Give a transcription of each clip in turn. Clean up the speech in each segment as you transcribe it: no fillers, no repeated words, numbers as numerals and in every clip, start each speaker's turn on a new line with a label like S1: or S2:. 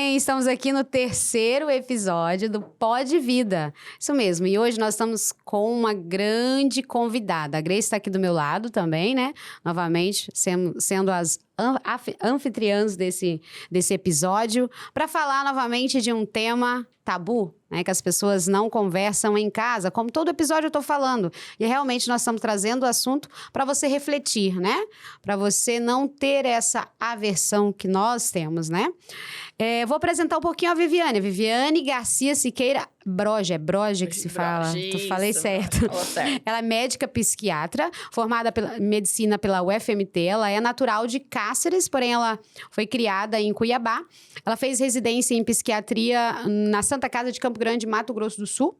S1: bem? Estamos aqui no terceiro episódio do Pod Vida. Isso mesmo, e hoje nós estamos com uma grande convidada. A Grace está aqui do meu lado também, né? Novamente, sendo as anfitriãs desse episódio, para falar novamente de um tema tabu, né, que as pessoas não conversam em casa, como todo episódio eu tô falando. E realmente nós estamos trazendo o assunto para você refletir, né? Para você não ter essa aversão que nós temos, né? Vou apresentar um pouquinho a Viviane. Viviane Garcia Siqueira Broge. É Broge que se fala. Tu falei certo.
S2: Certo.
S1: Ela é médica psiquiatra, formada em medicina pela UFMT. Ela é natural de Cáceres, porém ela foi criada em Cuiabá. Ela fez residência em psiquiatria na Santa Casa de Campo Grande, Mato Grosso do Sul.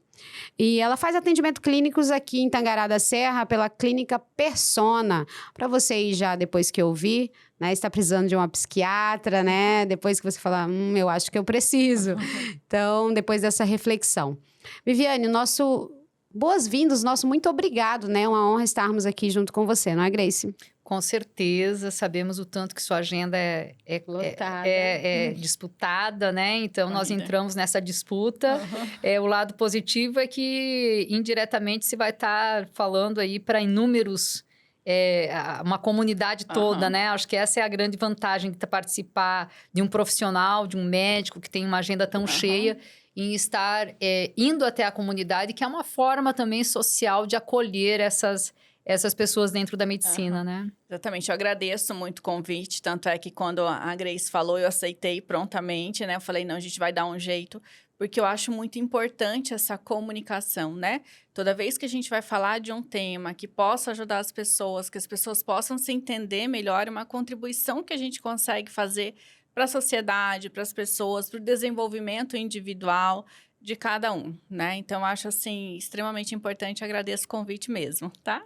S1: E ela faz atendimento clínicos aqui em Tangará da Serra pela Clínica Persona. Para você aí já, depois que ouvir, né, está precisando de uma psiquiatra, né? Depois que você falar, eu acho que eu preciso. Então, depois dessa reflexão. Viviane, boas-vindas, nosso muito obrigado, né? É uma honra estarmos aqui junto com você, não é, Grace?
S2: Com certeza, sabemos o tanto que sua agenda
S1: Lotada.
S2: é disputada, né? Então, nós entramos nessa disputa. O lado positivo é que, indiretamente, se vai estar falando aí para inúmeros... uma comunidade toda, né? Acho que essa é a grande vantagem de participar de um profissional, de um médico que tem uma agenda tão cheia, em estar indo até a comunidade, que é uma forma também social de acolher essas pessoas dentro da medicina, né?
S3: Exatamente, eu agradeço muito o convite, tanto é que quando a Grace falou, eu aceitei prontamente, né? Eu falei, não, a gente vai dar um jeito, porque eu acho muito importante essa comunicação, né? Toda vez que a gente vai falar de um tema que possa ajudar as pessoas, que as pessoas possam se entender melhor, uma contribuição que a gente consegue fazer para a sociedade, para as pessoas, para o desenvolvimento individual de cada um, né? Então, eu acho, assim, extremamente importante, agradeço o convite mesmo, tá?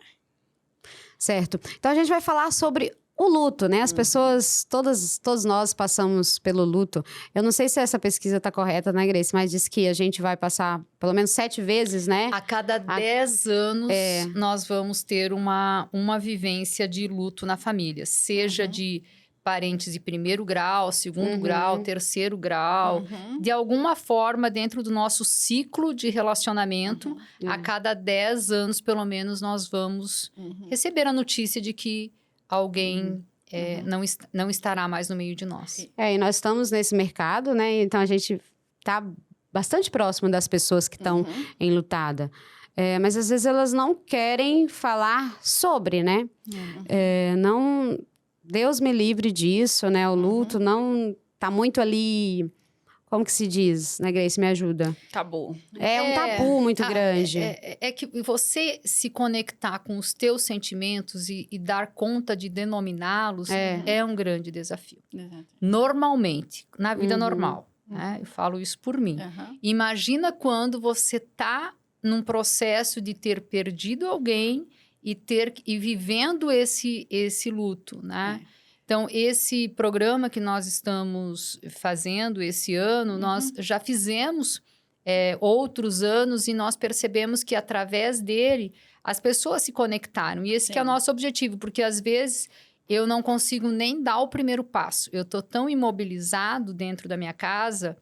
S1: Certo. Então, a gente vai falar sobre o luto, né? As pessoas, todos nós passamos pelo luto. Eu não sei se essa pesquisa está correta, né, Grace? Mas diz que a gente vai passar pelo menos 7 vezes, né?
S2: A cada 10 anos, nós vamos ter uma vivência de luto na família. Seja de parentes de primeiro grau, segundo grau, terceiro grau. De alguma forma, dentro do nosso ciclo de relacionamento, a cada 10 anos, pelo menos, nós vamos receber a notícia de que alguém não estará mais no meio de nós.
S1: E nós estamos nesse mercado, né? Então, a gente está bastante próximo das pessoas que estão enlutada. Mas, às vezes, elas não querem falar sobre, né? Não... Deus me livre disso, né? O luto não tá muito ali... Como que se diz, né, Grace? Me ajuda.
S3: Tabu.
S1: É um tabu muito grande.
S2: É que você se conectar com os teus sentimentos e dar conta de denominá-los é um grande desafio. Normalmente, na vida normal. Né? Eu falo isso por mim. Imagina quando você tá num processo de ter perdido alguém e vivendo esse luto, né? Então, esse programa que nós estamos fazendo esse ano, nós já fizemos outros anos e nós percebemos que, através dele, as pessoas se conectaram. E esse que é o nosso objetivo, porque, às vezes, eu não consigo nem dar o primeiro passo. Eu estou tão imobilizado dentro da minha casa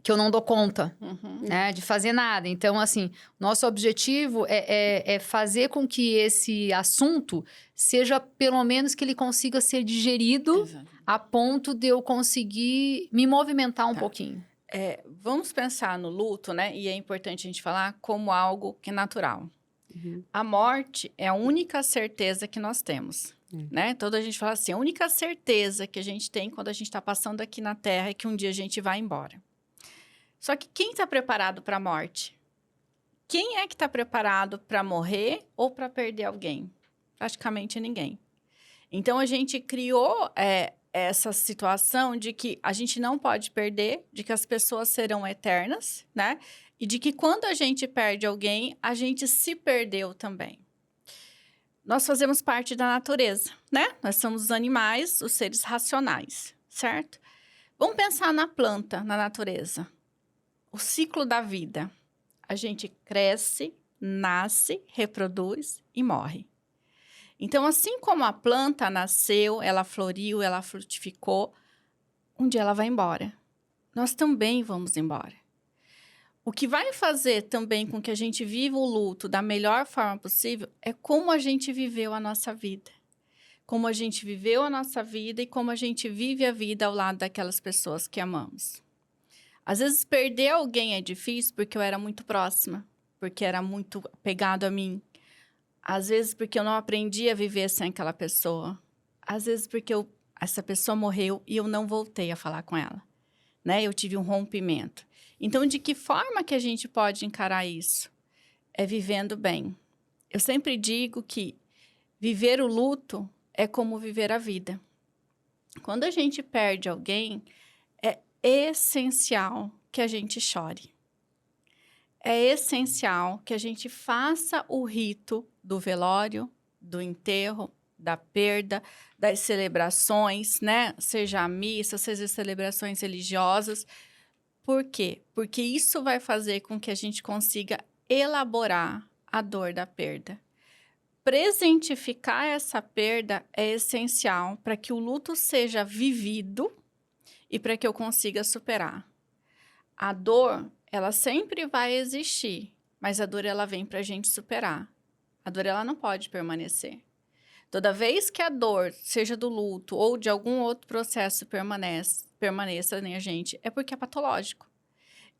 S2: que eu não dou conta, né, de fazer nada. Então, assim, nosso objetivo é fazer com que esse assunto seja, pelo menos, que ele consiga ser digerido a ponto de eu conseguir me movimentar um pouquinho.
S3: Vamos pensar no luto, né? E é importante a gente falar como algo que é natural. A morte é a única certeza que nós temos. Né? Toda a gente fala assim, a única certeza que a gente tem quando a gente está passando aqui na Terra é que um dia a gente vai embora. Só que quem está preparado para a morte? Quem é que está preparado para morrer ou para perder alguém? Praticamente ninguém. Então, a gente criou essa situação de que a gente não pode perder, de que as pessoas serão eternas, né? E de que quando a gente perde alguém, a gente se perdeu também. Nós fazemos parte da natureza, né? Nós somos os animais, os seres racionais, certo? Vamos pensar na planta, na natureza. O ciclo da vida. A gente cresce, nasce, reproduz e morre. Então, assim como a planta nasceu, ela floriu, ela frutificou, um dia ela vai embora. nós também vamos embora. O que vai fazer também com que a gente viva o luto da melhor forma possível é como a gente viveu a nossa vida. Como a gente viveu a nossa vida e como a gente vive a vida ao lado daquelas pessoas que amamos. Às vezes, perder alguém é difícil porque eu era muito próxima, porque era muito apegado a mim. Às vezes, porque eu não aprendi a viver sem aquela pessoa. Às vezes, porque essa pessoa morreu e eu não voltei a falar com ela. Né? Eu tive um rompimento. Então, de que forma que a gente pode encarar isso? É vivendo bem. Eu sempre digo que viver o luto é como viver a vida. Quando a gente perde alguém, é essencial que a gente chore. É essencial que a gente faça o rito do velório, do enterro, da perda, das celebrações, né? Seja a missa, seja as celebrações religiosas. Por quê? Porque isso vai fazer com que a gente consiga elaborar a dor da perda. Presentificar essa perda é essencial para que o luto seja vivido e para que eu consiga superar. A dor, ela sempre vai existir, mas a dor, ela vem para a gente superar. A dor, ela não pode permanecer. Toda vez que a dor, seja do luto ou de algum outro processo permaneça, né, gente, é porque é patológico.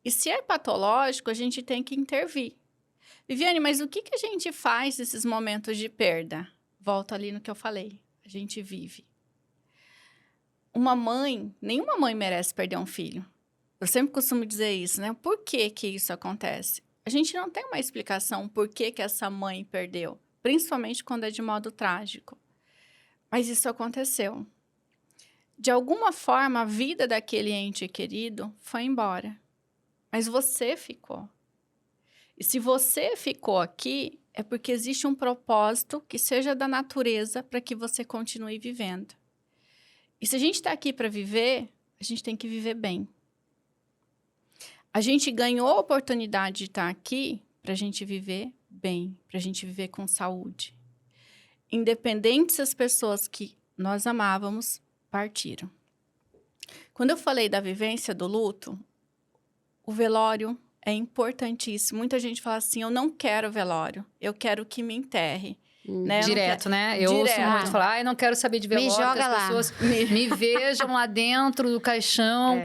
S3: E se é patológico, a gente tem que intervir. Viviane, mas o que a gente faz nesses momentos de perda? Volto ali no que eu falei. A gente vive. Nenhuma mãe merece perder um filho. Eu sempre costumo dizer isso, né? Por que isso acontece? A gente não tem uma explicação por que essa mãe perdeu. Principalmente quando é de modo trágico. Mas isso aconteceu. De alguma forma, a vida daquele ente querido foi embora. Mas você ficou. E se você ficou aqui, é porque existe um propósito que seja da natureza para que você continue vivendo. E se a gente está aqui para viver, a gente tem que viver bem. A gente ganhou a oportunidade de estar aqui para a gente viver bem, para a gente viver com saúde. Independente se as pessoas que nós amávamos partiram. Quando eu falei da vivência do luto, o velório é importantíssimo. Muita gente fala assim, eu não quero velório, eu quero que me enterre. Né?
S2: Direto, né? Eu ouço muito falar, eu não quero saber de velório,
S1: me joga
S2: que as
S1: lá.
S2: pessoas me vejam lá dentro do caixão.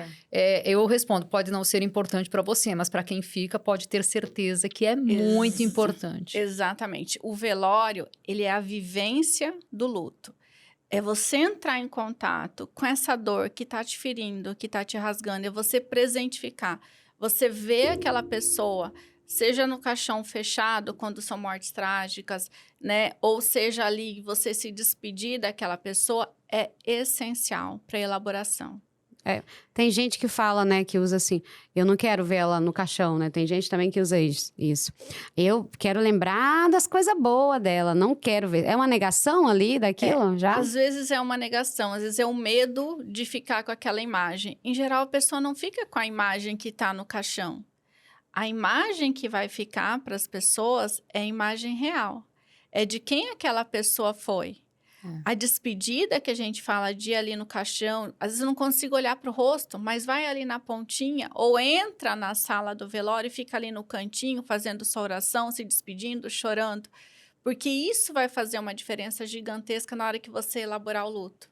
S2: Eu respondo, pode não ser importante para você, mas para quem fica, pode ter certeza que é muito importante.
S3: Exatamente. O velório, ele é a vivência do luto. É você entrar em contato com essa dor que está te ferindo, que está te rasgando, é você presentificar. Você vê aquela pessoa, seja no caixão fechado, quando são mortes trágicas, né? Ou seja ali, você se despedir daquela pessoa, é essencial para a elaboração.
S1: Tem gente que fala, né, que usa assim, eu não quero ver ela no caixão, né? Tem gente também que usa isso. Eu quero lembrar das coisas boas dela, não quero ver. É uma negação ali daquilo, já?
S3: Às vezes é uma negação, às vezes é o medo de ficar com aquela imagem. Em geral, a pessoa não fica com a imagem que está no caixão. A imagem que vai ficar para as pessoas é a imagem real. É de quem aquela pessoa foi. A despedida que a gente fala de ir ali no caixão, às vezes eu não consigo olhar para o rosto, mas vai ali na pontinha ou entra na sala do velório e fica ali no cantinho fazendo sua oração, se despedindo, chorando. Porque isso vai fazer uma diferença gigantesca na hora que você elaborar o luto.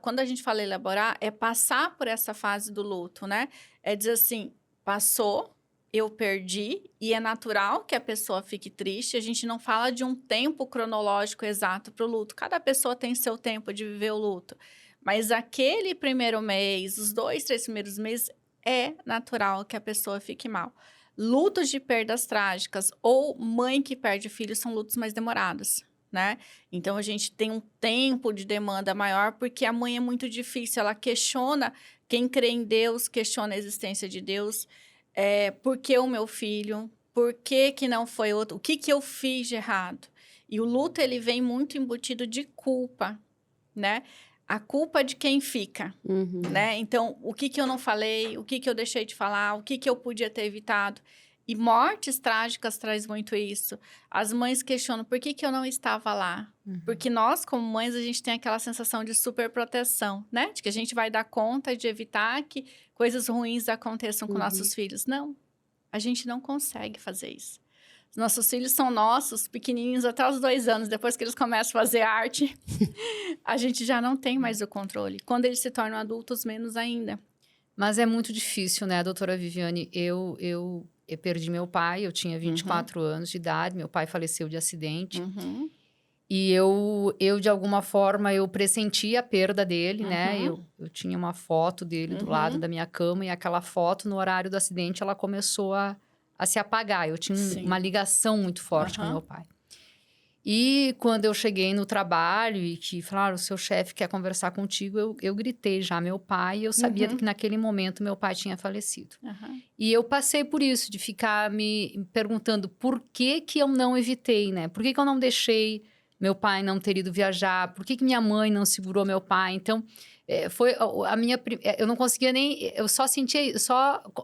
S3: Quando a gente fala elaborar, é passar por essa fase do luto, né? É dizer assim, passou, eu perdi, e é natural que a pessoa fique triste. A gente não fala de um tempo cronológico exato para o luto. Cada pessoa tem seu tempo de viver o luto. Mas aquele primeiro mês, os 2, 3 primeiros meses, é natural que a pessoa fique mal. Lutos de perdas trágicas ou mãe que perde filho são lutos mais demorados, né? Então, a gente tem um tempo de demanda maior porque a mãe é muito difícil. Ela questiona, quem crê em Deus, questiona a existência de Deus. Por que o meu filho? Por que não foi outro? O que eu fiz de errado? E o luto, ele vem muito embutido de culpa, né? A culpa de quem fica, né? Então, o que eu não falei? O que eu deixei de falar? O que eu podia ter evitado? E mortes trágicas traz muito isso. As mães questionam, por que eu não estava lá? Porque nós, como mães, a gente tem aquela sensação de superproteção, né? De que a gente vai dar conta de evitar que coisas ruins aconteçam com nossos filhos. Não, a gente não consegue fazer isso. Os nossos filhos são nossos, pequenininhos, até os 2 anos. Depois que eles começam a fazer arte, a gente já não tem mais o controle. Quando eles se tornam adultos, menos ainda.
S2: Mas é muito difícil, né, doutora Viviane? Eu perdi meu pai, eu tinha 24 anos de idade, meu pai faleceu de acidente. E eu, de alguma forma, eu pressenti a perda dele, né? Eu tinha uma foto dele do lado da minha cama e aquela foto, no horário do acidente, ela começou a se apagar. Eu tinha uma ligação muito forte com meu pai. E quando eu cheguei no trabalho e que falaram, o seu chefe quer conversar contigo, eu gritei já meu pai e eu sabia que naquele momento meu pai tinha falecido. E eu passei por isso, de ficar me perguntando por que eu não evitei, né? Por que eu não deixei meu pai não ter ido viajar? Por que minha mãe não segurou meu pai? Então, foi a minha... Eu não conseguia nem... Eu só sentia...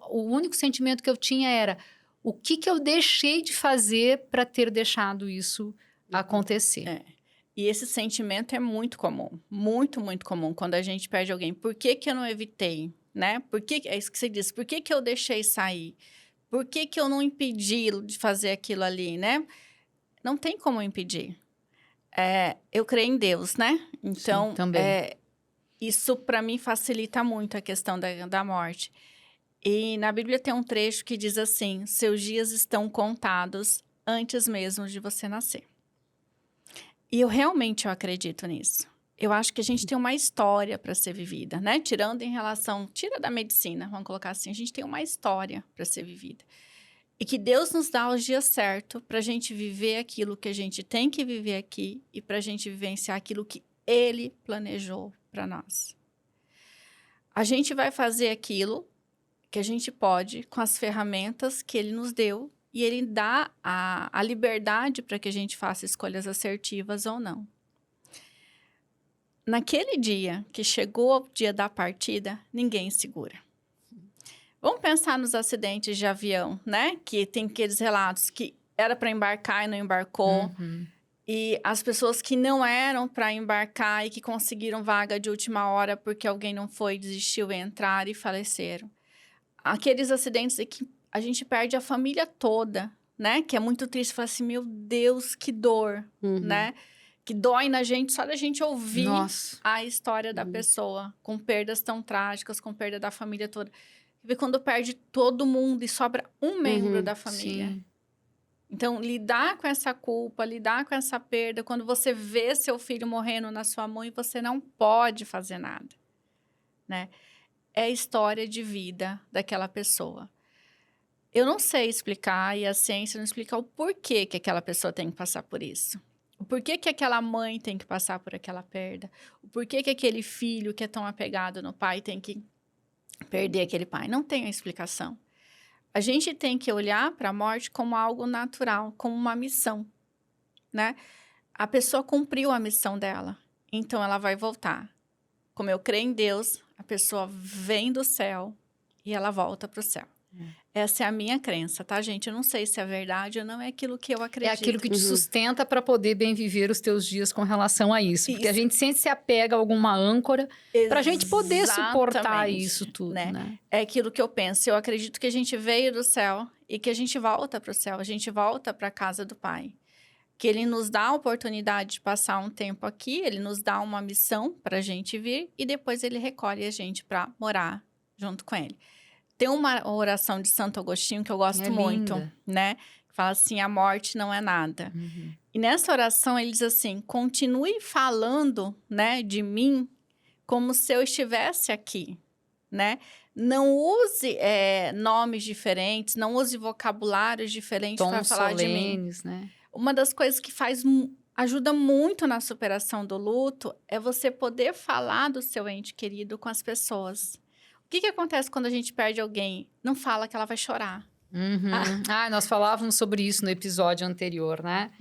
S2: O único sentimento que eu tinha era o que eu deixei de fazer para ter deixado isso acontecer.
S3: E esse sentimento é muito comum, muito, muito comum quando a gente perde alguém. Por que eu não evitei, né? É isso que você disse, por que eu deixei sair? Por que eu não impedi de fazer aquilo ali, né? Não tem como impedir. Eu creio em Deus, né? Então,
S2: sim, também.
S3: Isso para mim facilita muito a questão da morte. E na Bíblia tem um trecho que diz assim, seus dias estão contados antes mesmo de você nascer. E eu realmente acredito nisso. Eu acho que a gente tem uma história para ser vivida, né? Tira da medicina, vamos colocar assim, a gente tem uma história para ser vivida. E que Deus nos dá os dias certos para a gente viver aquilo que a gente tem que viver aqui e para a gente vivenciar aquilo que Ele planejou para nós. A gente vai fazer aquilo que a gente pode com as ferramentas que Ele nos deu e Ele dá a liberdade para que a gente faça escolhas assertivas ou não. Naquele dia que chegou o dia da partida, ninguém segura. Vamos pensar nos acidentes de avião, né? Que tem aqueles relatos que era para embarcar e não embarcou. E as pessoas que não eram para embarcar e que conseguiram vaga de última hora porque alguém não foi, desistiu, entraram e faleceram. Aqueles acidentes em que a gente perde a família toda, né? Que é muito triste. Fala assim, meu Deus, que dor, né? Que dói na gente só da gente ouvir a história da pessoa. Com perdas tão trágicas, com perda da família toda. Vê quando perde todo mundo e sobra um membro da família.
S2: Sim.
S3: Então, lidar com essa culpa, lidar com essa perda, quando você vê seu filho morrendo na sua mão e você não pode fazer nada, né? É a história de vida daquela pessoa. Eu não sei explicar, e a ciência não explica o porquê que aquela pessoa tem que passar por isso. O porquê que aquela mãe tem que passar por aquela perda. O porquê que aquele filho que é tão apegado no pai tem que perder aquele pai. Não tem a explicação. A gente tem que olhar para a morte como algo natural, como uma missão, né? A pessoa cumpriu a missão dela, então ela vai voltar. Como eu creio em Deus, a pessoa vem do céu e ela volta para o céu. Essa é a minha crença, tá, gente? Eu não sei se é verdade ou não, é aquilo que eu acredito.
S2: É aquilo que te sustenta para poder bem viver os teus dias com relação a isso. Porque a gente sempre se apega a alguma âncora para a gente poder suportar isso tudo, né?
S3: É aquilo que eu penso. Eu acredito que a gente veio do céu e que a gente volta para o céu. A gente volta para a casa do Pai. Que Ele nos dá a oportunidade de passar um tempo aqui. Ele nos dá uma missão para a gente vir. E depois Ele recolhe a gente para morar junto com Ele. Tem uma oração de Santo Agostinho que eu gosto muito, né? Que fala assim, a morte não é nada. E nessa oração ele diz assim, continue falando, né, de mim como se eu estivesse aqui, né? Não use nomes diferentes, não use vocabulários diferentes para falar de mim.
S2: Né?
S3: Uma das coisas que ajuda muito na superação do luto é você poder falar do seu ente querido com as pessoas. O que acontece quando a gente perde alguém? Não fala que ela vai chorar.
S2: Nós falávamos sobre isso no episódio anterior, né?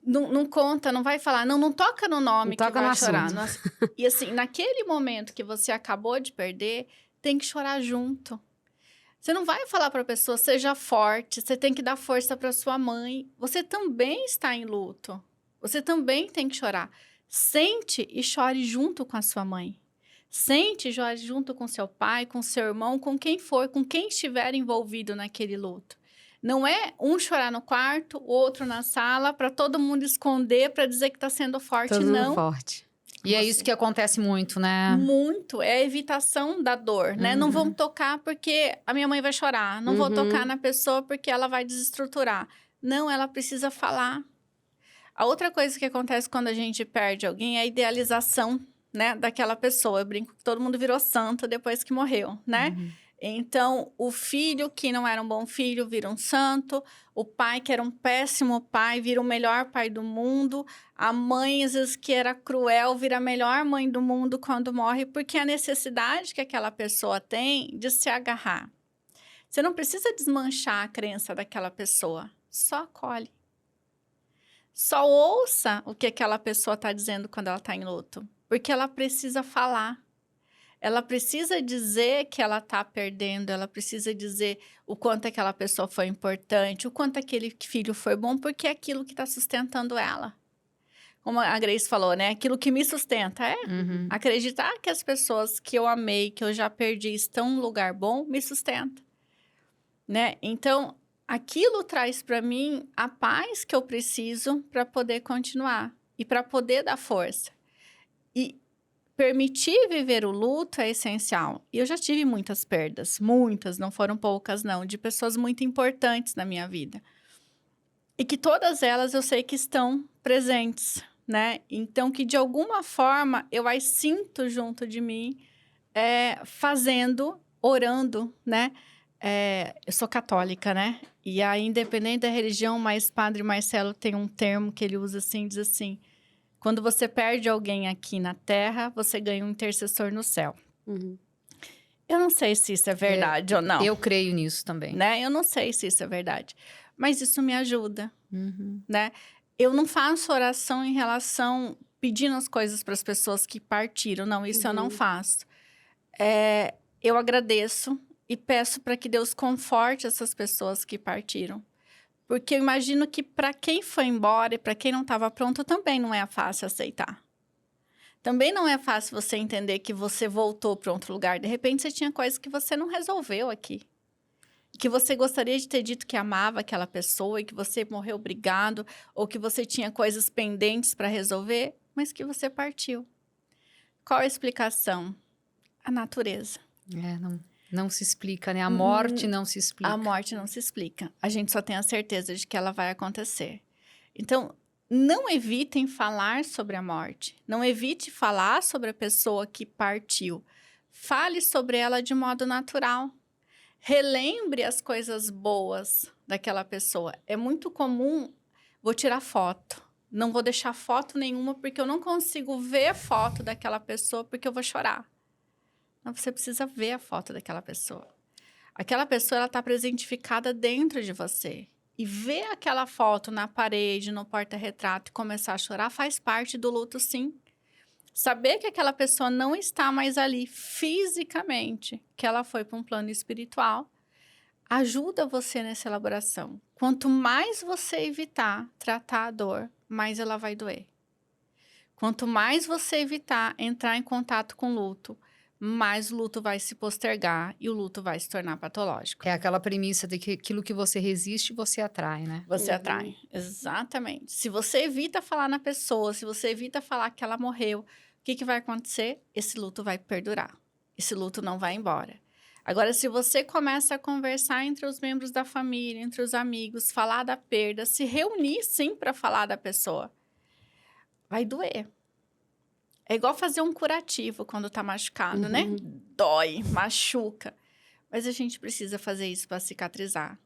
S3: Não conta, não vai falar. Não toca no nome que vai chorar. E assim, naquele momento que você acabou de perder, tem que chorar junto. Você não vai falar para a pessoa, seja forte, você tem que dar força para sua mãe. Você também está em luto. Você também tem que chorar. Sente e chore junto com a sua mãe. Sente e chore junto com seu pai, com seu irmão, com quem for, com quem estiver envolvido naquele luto. Não é um chorar no quarto, o outro na sala, para todo mundo esconder, para dizer que está sendo forte.
S1: Todo
S3: não.
S1: mundo forte.
S2: E é isso que acontece muito, né?
S3: Muito. É a evitação da dor, né? Não vamos tocar porque a minha mãe vai chorar. Não vou tocar na pessoa porque ela vai desestruturar. Não, ela precisa falar. A outra coisa que acontece quando a gente perde alguém é a idealização, né, daquela pessoa. Eu brinco que todo mundo virou santo depois que morreu, né? Então, o filho que não era um bom filho vira um santo, o pai que era um péssimo pai vira o melhor pai do mundo, a mãe, às vezes, que era cruel vira a melhor mãe do mundo quando morre, porque a necessidade que aquela pessoa tem de se agarrar. Você não precisa desmanchar a crença daquela pessoa, só acolhe. Só ouça o que aquela pessoa está dizendo quando ela está em luto, porque ela precisa falar. Ela precisa dizer que ela está perdendo, ela precisa dizer o quanto aquela pessoa foi importante, o quanto aquele filho foi bom, porque é aquilo que está sustentando ela. Como a Grace falou, né? Aquilo que me sustenta é acreditar que as pessoas que eu amei, que eu já perdi, estão em um lugar bom, me sustenta. Né? Então, aquilo traz para mim a paz que eu preciso para poder continuar e para poder dar força. E permitir viver o luto é essencial. E eu já tive muitas perdas, muitas, não foram poucas não, de pessoas muito importantes na minha vida. E que todas elas eu sei que estão presentes, né? Então, que de alguma forma eu as sinto junto de mim, fazendo, orando, né? Eu sou católica, né? E aí, independente da religião, mas Padre Marcelo tem um termo que ele usa assim, diz assim: quando você perde alguém aqui na terra, você ganha um intercessor no céu. Eu não sei se isso é verdade ou não.
S2: Eu creio nisso também.
S3: Né? Eu não sei se isso é verdade. Mas isso me ajuda, né? Eu não faço oração em relação pedindo as coisas para as pessoas que partiram. Não, isso eu não faço. Eu agradeço e peço para que Deus conforte essas pessoas que partiram. Porque eu imagino que para quem foi embora e para quem não estava pronto, também não é fácil aceitar. Também não é fácil você entender que você voltou para outro lugar. De repente, você tinha coisas que você não resolveu aqui. Que você gostaria de ter dito que amava aquela pessoa e que você morreu obrigado, ou que você tinha coisas pendentes para resolver, mas que você partiu. Qual a explicação? A natureza.
S2: Não se explica, né? A morte não se explica.
S3: A morte não se explica. A gente só tem a certeza de que ela vai acontecer. Então, não evitem falar sobre a morte. Não evite falar sobre a pessoa que partiu. Fale sobre ela de modo natural. Relembre as coisas boas daquela pessoa. É muito comum, vou tirar foto. Não vou deixar foto nenhuma porque eu não consigo ver foto daquela pessoa porque eu vou chorar. Mas você precisa ver a foto daquela pessoa. Aquela pessoa, ela está presentificada dentro de você. E ver aquela foto na parede, no porta-retrato e começar a chorar faz parte do luto, sim. Saber que aquela pessoa não está mais ali fisicamente, que ela foi para um plano espiritual, ajuda você nessa elaboração. Quanto mais você evitar tratar a dor, mais ela vai doer. Quanto mais você evitar entrar em contato com o luto, mais o luto vai se postergar e o luto vai se tornar patológico.
S2: É aquela premissa de que aquilo que você resiste, você atrai, né?
S3: Você atrai, exatamente. Se você evita falar na pessoa, se você evita falar que ela morreu, o que vai acontecer? Esse luto vai perdurar. Esse luto não vai embora. Agora, se você começa a conversar entre os membros da família, entre os amigos, falar da perda, se reunir sim para falar da pessoa, vai doer. É igual fazer um curativo quando tá machucado, né? Dói, machuca. Mas a gente precisa fazer isso para cicatrizar.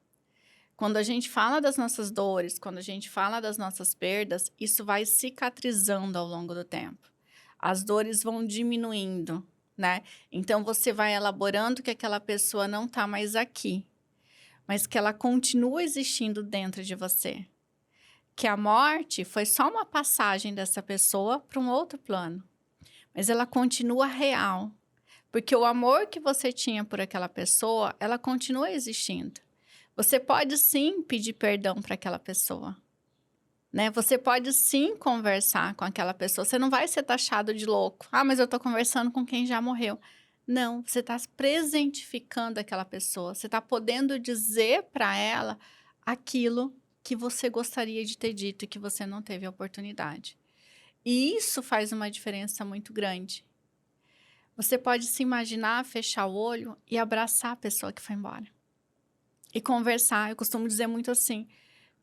S3: Quando a gente fala das nossas dores, quando a gente fala das nossas perdas, isso vai cicatrizando ao longo do tempo. As dores vão diminuindo, né? Então, você vai elaborando que aquela pessoa não tá mais aqui, mas que ela continua existindo dentro de você. Que a morte foi só uma passagem dessa pessoa para um outro plano. Mas ela continua real. Porque o amor que você tinha por aquela pessoa, ela continua existindo. Você pode sim pedir perdão para aquela pessoa, né? Você pode sim conversar com aquela pessoa. Você não vai ser taxado de louco. Ah, mas eu tô conversando com quem já morreu. Não, você está presentificando aquela pessoa. Você está podendo dizer para ela aquilo que você gostaria de ter dito e que você não teve a oportunidade. E isso faz uma diferença muito grande. Você pode se imaginar, fechar o olho e abraçar a pessoa que foi embora. E conversar. Eu costumo dizer muito assim,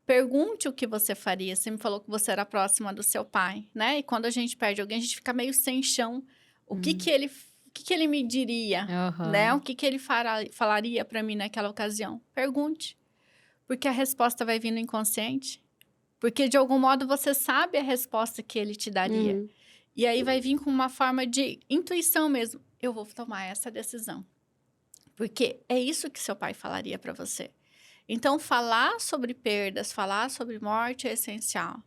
S3: pergunte o que você faria. Você me falou que você era próxima do seu pai, né? E quando a gente perde alguém, a gente fica meio sem chão. O que ele me diria, né? O que ele falaria para mim naquela ocasião? Pergunte. Porque a resposta vai vir no inconsciente. Porque, de algum modo, você sabe a resposta que ele te daria. E aí vai vir com uma forma de intuição mesmo. Eu vou tomar essa decisão. Porque é isso que seu pai falaria para você. Então, falar sobre perdas, falar sobre morte é essencial.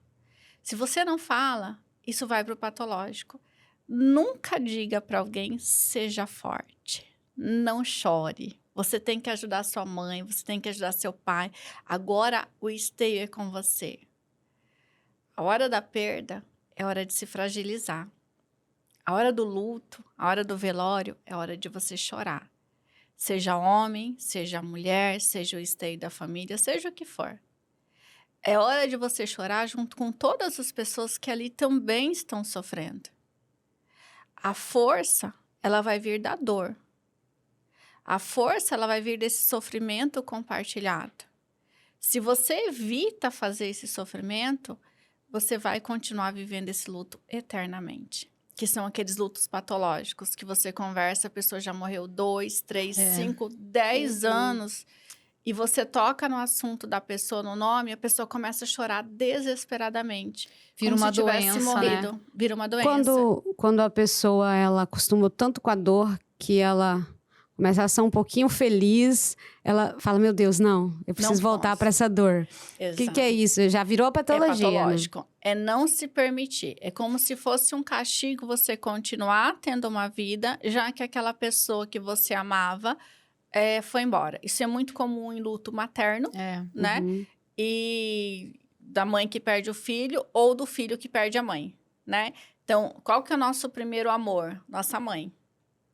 S3: Se você não fala, isso vai para o patológico. Nunca diga para alguém, seja forte. Não chore. Você tem que ajudar sua mãe, você tem que ajudar seu pai. Agora, o esteio é com você. A hora da perda é hora de se fragilizar. A hora do luto, a hora do velório, é hora de você chorar. Seja homem, seja mulher, seja o esteio da família, seja o que for. É hora de você chorar junto com todas as pessoas que ali também estão sofrendo. A força, ela vai vir da dor. A força, ela vai vir desse sofrimento compartilhado. Se você evita fazer esse sofrimento, você vai continuar vivendo esse luto eternamente. Que são aqueles lutos patológicos, que você conversa, a pessoa já morreu 2, 3, 5, 10 anos, e você toca no assunto da pessoa, no nome, a pessoa começa a chorar desesperadamente.
S2: Vira uma doença, morrido.
S3: Né? Vira uma doença.
S1: Quando a pessoa, ela acostumou tanto com a dor, que ela começa a ser um pouquinho feliz, ela fala, meu Deus, não, eu preciso voltar para essa dor. O que é isso? Já virou patologia,
S3: é patológico. Né? É não se permitir. É como se fosse um castigo você continuar tendo uma vida, já que aquela pessoa que você amava foi embora. Isso é muito comum em luto materno, né? E da mãe que perde o filho ou do filho que perde a mãe, né? Então, qual que é o nosso primeiro amor? Nossa mãe,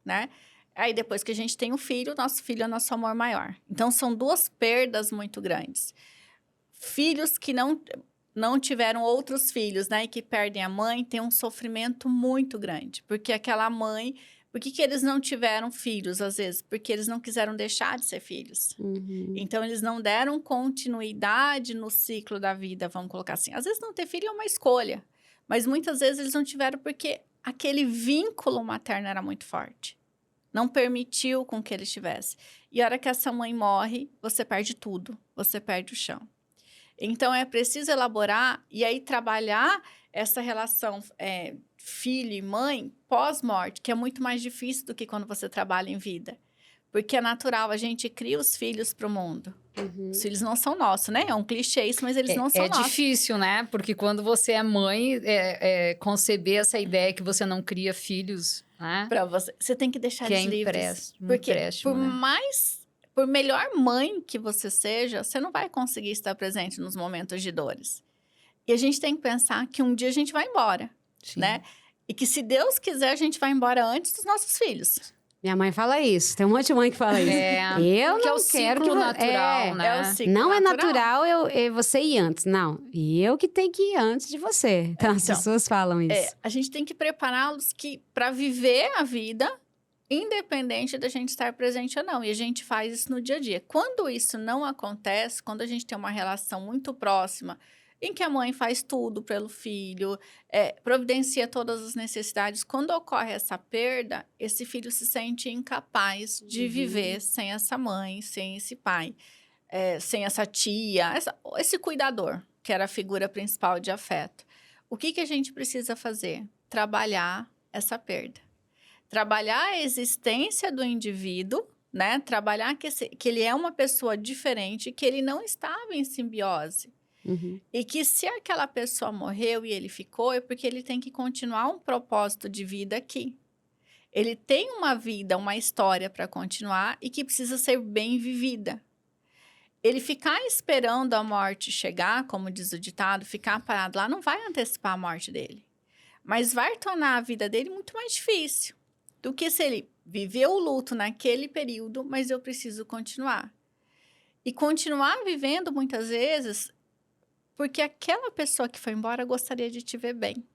S3: né? Aí, depois que a gente tem o filho, nosso filho é nosso amor maior. Então, são duas perdas muito grandes. Filhos que não tiveram outros filhos, né? E que perdem a mãe, tem um sofrimento muito grande. Porque aquela mãe... Por que eles não tiveram filhos, às vezes? Porque eles não quiseram deixar de ser filhos. Então, eles não deram continuidade no ciclo da vida, vamos colocar assim. Às vezes, não ter filho é uma escolha. Mas, muitas vezes, eles não tiveram porque aquele vínculo materno era muito forte. Não permitiu com que eles tivessem. E a hora que essa mãe morre, você perde tudo. Você perde o chão. Então, é preciso elaborar e aí trabalhar essa relação filho e mãe pós-morte, que é muito mais difícil do que quando você trabalha em vida. Porque é natural, a gente cria os filhos para o mundo. Os filhos não são nossos, né? É um clichê isso, mas eles não são nossos.
S2: É difícil, né? Porque quando você é mãe, conceber essa ideia que você não cria filhos, né?
S3: Para você tem que deixar eles livres. Porque
S2: empréstimo,
S3: por melhor mãe que você seja, você não vai conseguir estar presente nos momentos de dores. E a gente tem que pensar que um dia a gente vai embora, né? E que se Deus quiser, a gente vai embora antes dos nossos filhos.
S1: Minha mãe fala isso. Tem um monte de mãe que fala isso. Eu não quero que
S2: natural, né?
S3: o ciclo
S1: não
S3: natural.
S1: É natural você ir antes. Não. E eu que tenho que ir antes de você. Então, as pessoas falam isso.
S3: A gente tem que prepará-los para viver a vida, independente da gente estar presente ou não. E a gente faz isso no dia a dia. Quando isso não acontece, quando a gente tem uma relação muito próxima, em que a mãe faz tudo pelo filho, providencia todas as necessidades. Quando ocorre essa perda, esse filho se sente incapaz de viver sem essa mãe, sem esse pai, sem essa tia, esse cuidador, que era a figura principal de afeto. O que a gente precisa fazer? Trabalhar essa perda. Trabalhar a existência do indivíduo, né? Trabalhar que ele é uma pessoa diferente, que ele não estava em simbiose. E que se aquela pessoa morreu e ele ficou, é porque ele tem que continuar um propósito de vida aqui. Ele tem uma vida, uma história para continuar e que precisa ser bem vivida. Ele ficar esperando a morte chegar, como diz o ditado, ficar parado lá, não vai antecipar a morte dele. Mas vai tornar a vida dele muito mais difícil do que se ele viveu o luto naquele período, mas eu preciso continuar. E continuar vivendo, muitas vezes, porque aquela pessoa que foi embora gostaria de te ver bem.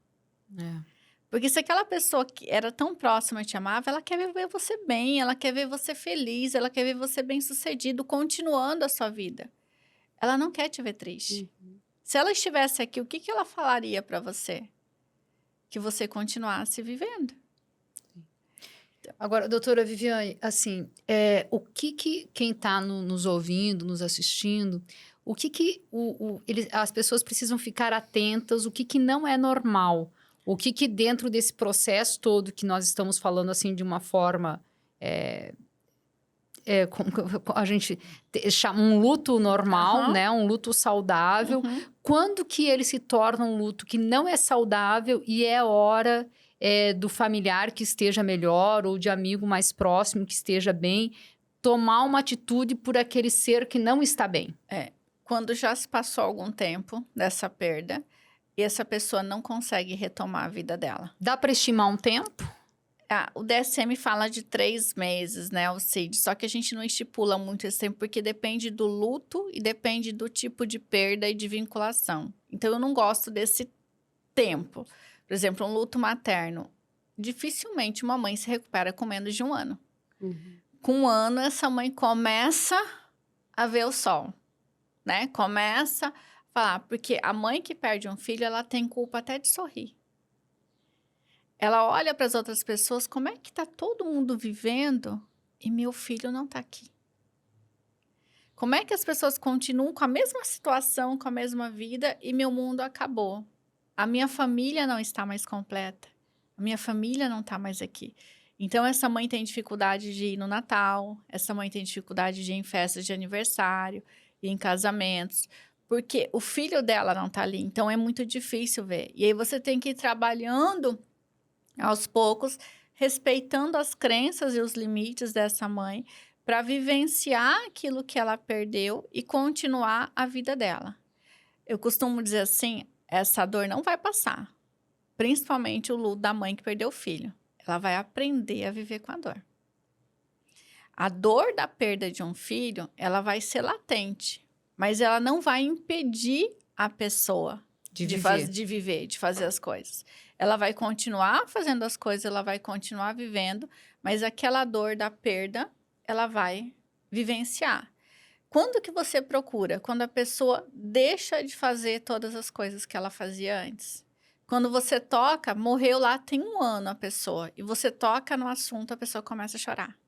S3: Porque se aquela pessoa que era tão próxima e te amava, ela quer ver você bem, ela quer ver você feliz, ela quer ver você bem-sucedido, continuando a sua vida. Ela não quer te ver triste. Se ela estivesse aqui, o que ela falaria para você? Que você continuasse vivendo.
S2: Agora, doutora Viviane, assim, o que quem está nos ouvindo, nos assistindo, o que as pessoas precisam ficar atentas, o que não é normal? O que dentro desse processo todo que nós estamos falando, assim, de uma forma... como a gente chama um luto normal, né? Um luto saudável. Quando que ele se torna um luto que não é saudável e é hora do familiar que esteja melhor ou de amigo mais próximo que esteja bem, tomar uma atitude por aquele ser que não está bem?
S3: Quando já se passou algum tempo dessa perda e essa pessoa não consegue retomar a vida dela.
S2: Dá para estimar um tempo?
S3: O DSM fala de 3 meses, né, o CID. Só que a gente não estipula muito esse tempo, porque depende do luto e depende do tipo de perda e de vinculação. Então, eu não gosto desse tempo. Por exemplo, um luto materno. Dificilmente uma mãe se recupera com menos de 1 ano. Com 1 ano, essa mãe começa a ver o sol, né? Começa a falar, porque a mãe que perde um filho, ela tem culpa até de sorrir. Ela olha para as outras pessoas, como é que tá todo mundo vivendo e meu filho não tá aqui? Como é que as pessoas continuam com a mesma situação, com a mesma vida e meu mundo acabou? A minha família não está mais completa. A minha família não está mais aqui. Então, essa mãe tem dificuldade de ir no Natal, essa mãe tem dificuldade de ir em festas de aniversário, ir em casamentos, porque o filho dela não está ali. Então, é muito difícil ver. E aí, você tem que ir trabalhando aos poucos, respeitando as crenças e os limites dessa mãe, para vivenciar aquilo que ela perdeu e continuar a vida dela. Eu costumo dizer assim, essa dor não vai passar. Principalmente o luto da mãe que perdeu o filho. Ela vai aprender a viver com a dor. A dor da perda de um filho, ela vai ser latente, mas ela não vai impedir a pessoa de viver, de fazer as coisas. Ela vai continuar fazendo as coisas, ela vai continuar vivendo, mas aquela dor da perda, ela vai vivenciar. Quando que você procura? Quando a pessoa deixa de fazer todas as coisas que ela fazia antes. Quando você toca, morreu lá, tem 1 ano a pessoa, e você toca no assunto, a pessoa começa a chorar.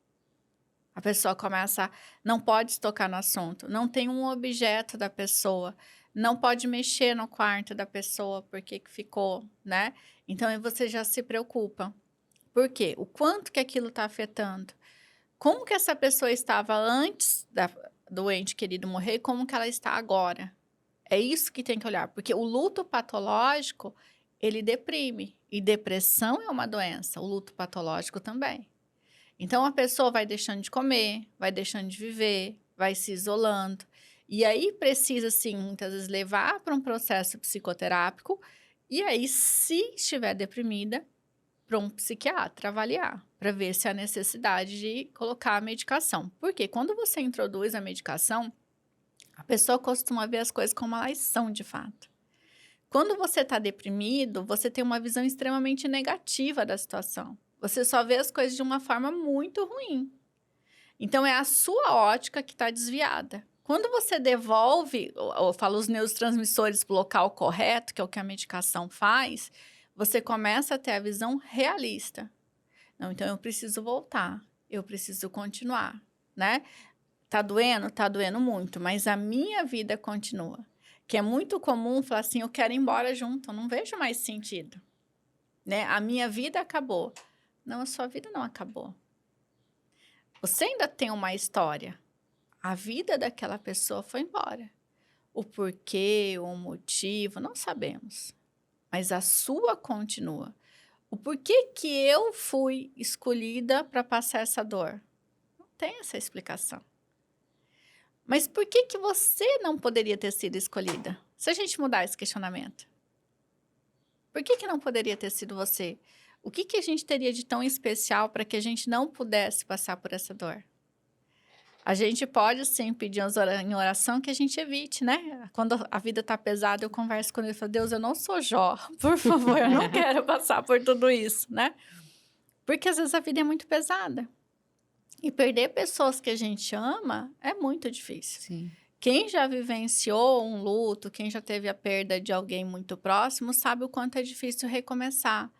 S3: A pessoa começa, não pode tocar no assunto, não tem um objeto da pessoa, não pode mexer no quarto da pessoa, porque que ficou, né? Então, aí você já se preocupa. Por quê? O quanto que aquilo está afetando? Como que essa pessoa estava antes do ente querido morrer e como que ela está agora? É isso que tem que olhar, porque o luto patológico, ele deprime. E depressão é uma doença, o luto patológico também. Então, a pessoa vai deixando de comer, vai deixando de viver, vai se isolando. E aí, precisa, sim, muitas vezes, levar para um processo psicoterápico. E aí, se estiver deprimida, para um psiquiatra avaliar, para ver se há necessidade de colocar a medicação. Porque quando você introduz a medicação, a pessoa costuma ver as coisas como elas são de fato. Quando você está deprimido, você tem uma visão extremamente negativa da situação. Você só vê as coisas de uma forma muito ruim. Então, é a sua ótica que está desviada. Quando você devolve, ou fala os neurotransmissores para o local correto, que é o que a medicação faz, você começa a ter a visão realista. Não, então, eu preciso voltar, eu preciso continuar, né? Tá doendo? Tá doendo muito, mas a minha vida continua. Que é muito comum falar assim, eu quero ir embora junto, eu não vejo mais sentido. Né? A minha vida acabou. Não, a sua vida não acabou. Você ainda tem uma história. A vida daquela pessoa foi embora. O porquê, o motivo, não sabemos. Mas a sua continua. O porquê que eu fui escolhida para passar essa dor? Não tem essa explicação. Mas por que que você não poderia ter sido escolhida? Se a gente mudar esse questionamento. Por que que não poderia ter sido você? O que que a gente teria de tão especial para que a gente não pudesse passar por essa dor? A gente pode, sim, pedir em oração que a gente evite, né? Quando a vida tá pesada, eu converso com ele e falo, Deus, eu não sou Jó, por favor, eu não quero passar por tudo isso, né? Porque às vezes a vida é muito pesada. E perder pessoas que a gente ama é muito difícil.
S2: Sim.
S3: Quem já vivenciou um luto, quem já teve a perda de alguém muito próximo, sabe o quanto é difícil recomeçar,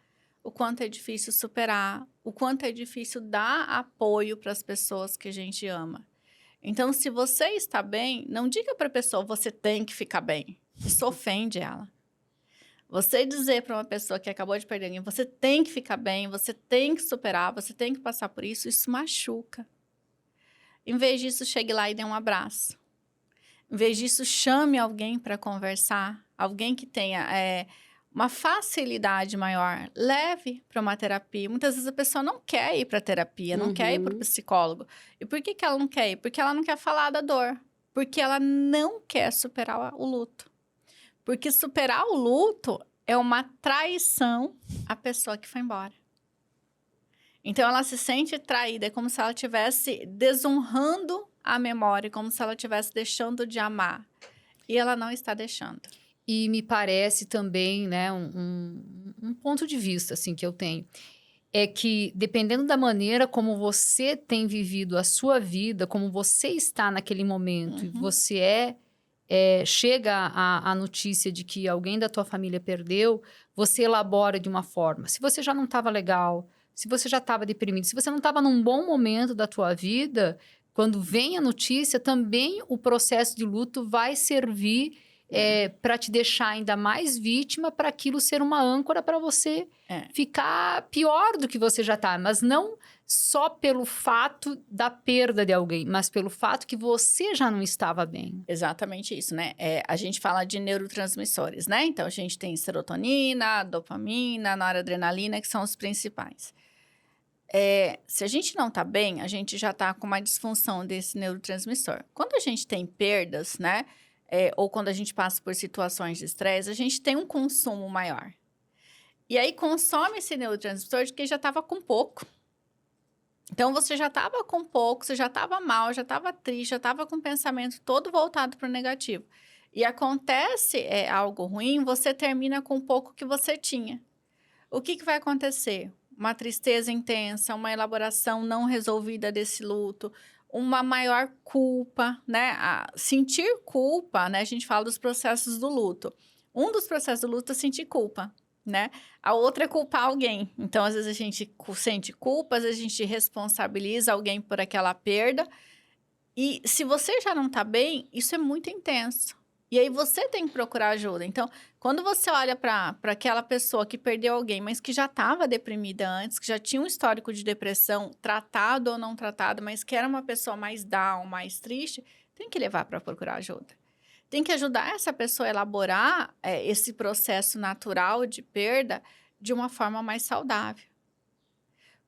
S3: o quanto é difícil superar, o quanto é difícil dar apoio para as pessoas que a gente ama. Então, se você está bem, não diga para a pessoa, você tem que ficar bem. Isso ofende ela. Você dizer para uma pessoa que acabou de perder alguém, você tem que ficar bem, você tem que superar, você tem que passar por isso, isso machuca. Em vez disso, chegue lá e dê um abraço. Em vez disso, chame alguém para conversar, alguém que tenha uma facilidade maior. Leve para uma terapia. Muitas vezes a pessoa não quer ir para a terapia, não quer ir para o psicólogo. E por que que ela não quer ir? Porque ela não quer falar da dor. Porque ela não quer superar o luto. Porque superar o luto é uma traição à pessoa que foi embora. Então, ela se sente traída. É como se ela estivesse desonrando a memória, como se ela estivesse deixando de amar. E ela não está deixando.
S2: E me parece também, né, um ponto de vista, assim, que eu tenho. É que, dependendo da maneira como você tem vivido a sua vida, como você está naquele momento, e você chega à notícia de que alguém da tua família perdeu, você elabora de uma forma. Se você já não estava legal, se você já estava deprimido, se você não estava num bom momento da tua vida, quando vem a notícia, também o processo de luto vai servir para te deixar ainda mais vítima, para aquilo ser uma âncora para você ficar pior do que você já está. Mas não só pelo fato da perda de alguém, mas pelo fato que você já não estava bem.
S3: Exatamente isso, né? A gente fala de neurotransmissores, né? Então, a gente tem serotonina, dopamina, noradrenalina, que são os principais. Se a gente não tá bem, a gente já tá com uma disfunção desse neurotransmissor. Quando a gente tem perdas, né? Ou quando a gente passa por situações de estresse, a gente tem um consumo maior. E aí, consome esse neurotransmissor de quem já tava com pouco. Então, você já estava com pouco, você já estava mal, já estava triste, já estava com o pensamento todo voltado para o negativo. E acontece algo ruim, você termina com o pouco que você tinha. O que vai acontecer? Uma tristeza intensa, uma elaboração não resolvida desse luto, uma maior culpa, né? Sentir culpa, né? A gente fala dos processos do luto. Um dos processos do luto é sentir culpa, né? A outra é culpar alguém. Então, às vezes a gente sente culpa, às vezes a gente responsabiliza alguém por aquela perda. E se você já não tá bem, isso é muito intenso. E aí você tem que procurar ajuda. Então, quando você olha para aquela pessoa que perdeu alguém, mas que já estava deprimida antes, que já tinha um histórico de depressão, tratado ou não tratado, mas que era uma pessoa mais down, mais triste, tem que levar para procurar ajuda. Tem que ajudar essa pessoa a elaborar esse processo natural de perda de uma forma mais saudável.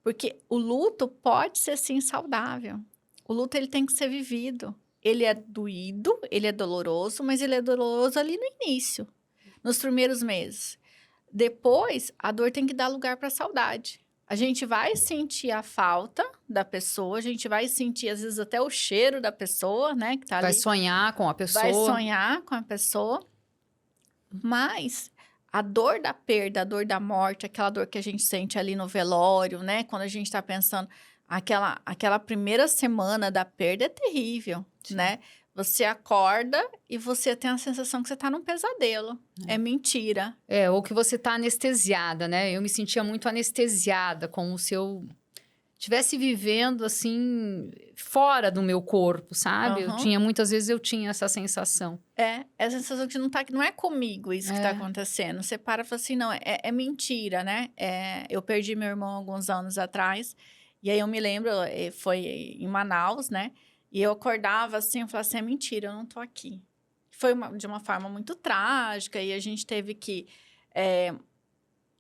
S3: Porque o luto pode ser, sim, saudável. O luto, ele tem que ser vivido. Ele é doído, ele é doloroso, mas ele é doloroso ali no início, nos primeiros meses. Depois, a dor tem que dar lugar para a saudade. A gente vai sentir a falta da pessoa, a gente vai sentir, às vezes, até o cheiro da pessoa, né? Que tá ali.
S2: Vai sonhar com a pessoa.
S3: Vai sonhar com a pessoa. Mas a dor da perda, a dor da morte, aquela dor que a gente sente ali no velório, né? Quando a gente está pensando... Aquela primeira semana da perda é terrível, né? Você acorda e você tem a sensação que você está num pesadelo. É mentira.
S2: Ou que você está anestesiada, né? Eu me sentia muito anestesiada, como se eu estivesse vivendo, assim, fora do meu corpo, sabe? Muitas vezes eu tinha essa sensação.
S3: É a sensação que não é comigo isso que está acontecendo. Você para e fala assim, não, é mentira, né? Eu perdi meu irmão alguns anos atrás. E aí eu me lembro, foi em Manaus, né? E eu acordava assim, eu falava assim, é mentira, eu não tô aqui. Foi de uma forma muito trágica e a gente teve que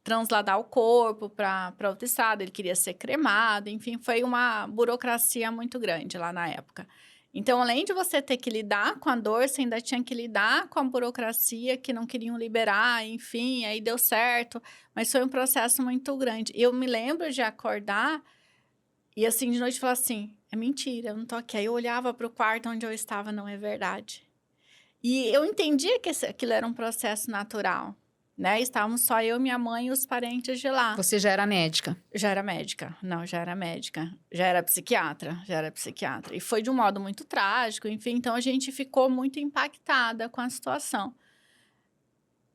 S3: transladar o corpo para outro estado, ele queria ser cremado, enfim, foi uma burocracia muito grande lá na época. Então, além de você ter que lidar com a dor, você ainda tinha que lidar com a burocracia que não queriam liberar, enfim, aí deu certo, mas foi um processo muito grande. Eu me lembro de acordar e, assim, de noite falar assim, é mentira, eu não tô aqui. Aí eu olhava para o quarto onde eu estava, não é verdade. E eu entendia que aquilo era um processo natural, né? Estávamos só eu, minha mãe e os parentes de lá.
S2: Você já era médica?
S3: Já era médica. Não, já era médica. Já era psiquiatra. E foi de um modo muito trágico, enfim. Então, a gente ficou muito impactada com a situação.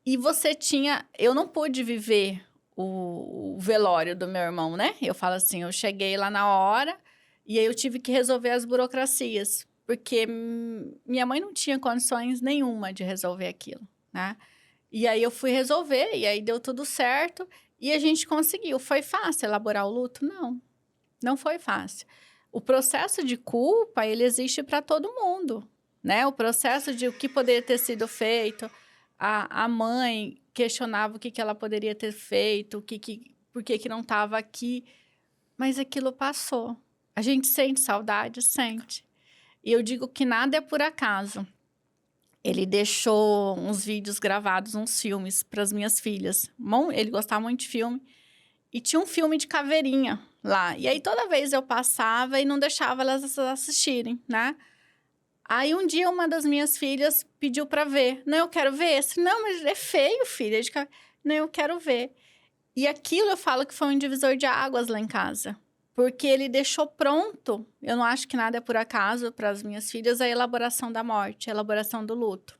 S3: E você tinha... Eu não pude viver o velório do meu irmão, né? Eu falo assim, eu cheguei lá na hora e aí eu tive que resolver as burocracias. Porque minha mãe não tinha condições nenhuma de resolver aquilo, né? E aí eu fui resolver, e aí deu tudo certo, e a gente conseguiu. Foi fácil elaborar o luto? Não, não foi fácil. O processo de culpa, ele existe para todo mundo, né? O processo de o que poderia ter sido feito, a mãe questionava o que ela poderia ter feito, por que não estava aqui, mas aquilo passou. A gente sente saudade? Sente. E eu digo que nada é por acaso. Ele deixou uns vídeos gravados, uns filmes para as minhas filhas. Bom, ele gostava muito de filme. E tinha um filme de caveirinha lá. E aí, toda vez eu passava e não deixava elas assistirem, né? Aí, um dia, uma das minhas filhas pediu para ver. Não, eu quero ver esse. Não, mas é feio, filha. Não, eu quero ver. E aquilo eu falo que foi um divisor de águas lá em casa. Porque ele deixou pronto, eu não acho que nada é por acaso para as minhas filhas, a elaboração da morte, a elaboração do luto.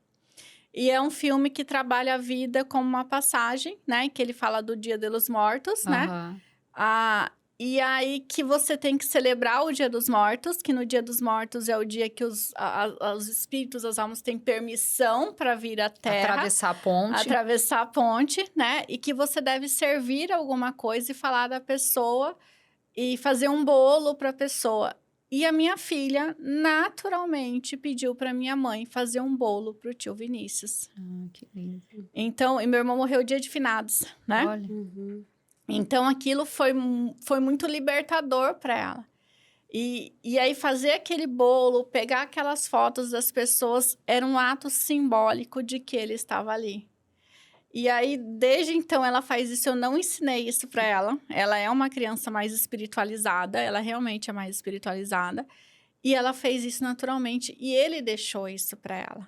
S3: E é um filme que trabalha a vida como uma passagem, né? Que ele fala do Dia dos Mortos, né? E aí que você tem que celebrar o Dia dos Mortos, que no Dia dos Mortos é o dia que os espíritos, as almas têm permissão para vir à Terra.
S2: Atravessar a ponte.
S3: Atravessar a ponte, né? E que você deve servir alguma coisa e falar da pessoa... E fazer um bolo para a pessoa. E a minha filha, naturalmente, pediu para minha mãe fazer um bolo para o tio Vinícius.
S2: Que lindo.
S3: Então, e meu irmão morreu dia de finados, né?
S2: Olha.
S3: Então, aquilo foi muito libertador para ela. E aí, fazer aquele bolo, pegar aquelas fotos das pessoas, era um ato simbólico de que ele estava ali. E aí, desde então, ela faz isso. Eu não ensinei isso para ela. Ela é uma criança mais espiritualizada. Ela realmente é mais espiritualizada. E ela fez isso naturalmente. E ele deixou isso para ela.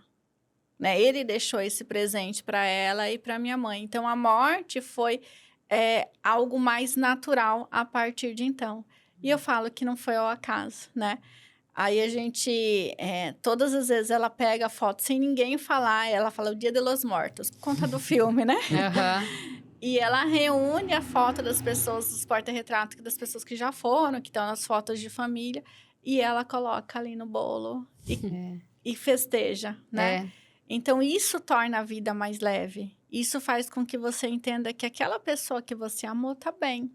S3: Né? Ele deixou esse presente para ela e para minha mãe. Então, a morte foi algo mais natural a partir de então. E eu falo que não foi ao acaso, né? Aí a gente, todas as vezes ela pega a foto sem ninguém falar, ela fala o Dia dos Mortos, por conta do filme, né? E ela reúne a foto das pessoas, dos porta-retratos das pessoas que já foram, que estão nas fotos de família, e ela coloca ali no bolo e festeja, né? Então, isso torna a vida mais leve. Isso faz com que você entenda que aquela pessoa que você amou tá bem.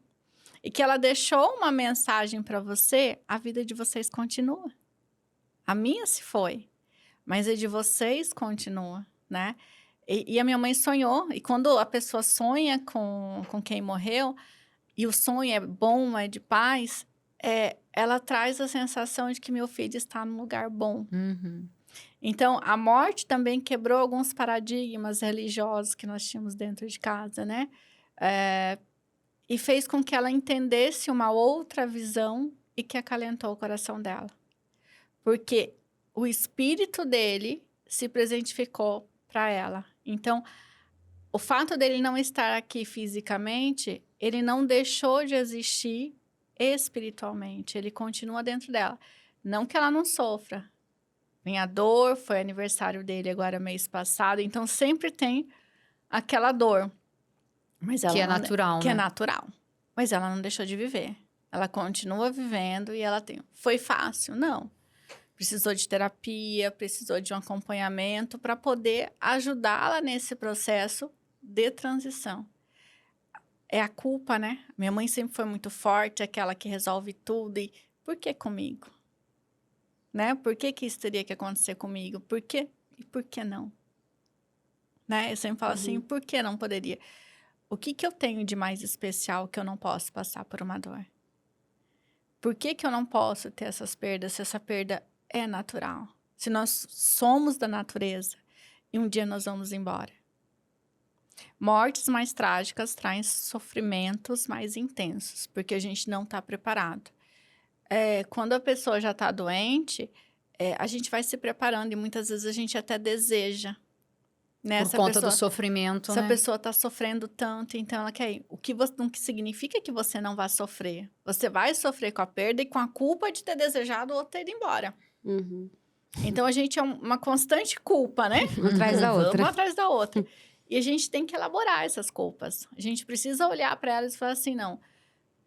S3: E que ela deixou uma mensagem para você, a vida de vocês continua. A minha se foi, mas a de vocês continua, né? E a minha mãe sonhou, e quando a pessoa sonha com quem morreu, e o sonho é bom, é de paz, ela traz a sensação de que meu filho está num lugar bom. Então, a morte também quebrou alguns paradigmas religiosos que nós tínhamos dentro de casa, né? E fez com que ela entendesse uma outra visão e que acalentou o coração dela. Porque o espírito dele se presentificou para ela. Então, o fato dele não estar aqui fisicamente, ele não deixou de existir espiritualmente. Ele continua dentro dela. Não que ela não sofra. Minha dor, foi aniversário dele agora mês passado, então sempre tem aquela dor. Mas ela
S2: que é natural,
S3: que
S2: né?
S3: é natural. Mas ela não deixou de viver. Ela continua vivendo e ela tem... Foi fácil? Não. Precisou de terapia, precisou de um acompanhamento para poder ajudá-la nesse processo de transição. É a culpa, né? Minha mãe sempre foi muito forte, aquela que resolve tudo. E por que comigo? Né? Por que isso teria que acontecer comigo? Por quê? E por que não? Né? Eu sempre falo assim, por que não poderia? O que eu tenho de mais especial que eu não posso passar por uma dor? Por que eu não posso ter essas perdas se essa perda é natural? Se nós somos da natureza e um dia nós vamos embora. Mortes mais trágicas trazem sofrimentos mais intensos, porque a gente não está preparado. Quando a pessoa já está doente, a gente vai se preparando e muitas vezes a gente até deseja. Né?
S2: Por conta do sofrimento,
S3: essa
S2: né?
S3: pessoa está sofrendo tanto, então ela quer ir. Não significa que você não vai sofrer. Você vai sofrer com a perda e com a culpa de ter desejado ou ter ido embora.
S1: Uhum.
S3: Então, a gente é uma constante culpa, né?
S1: Uma atrás da outra.
S3: Uma atrás da outra. E a gente tem que elaborar essas culpas. A gente precisa olhar para elas e falar assim, não,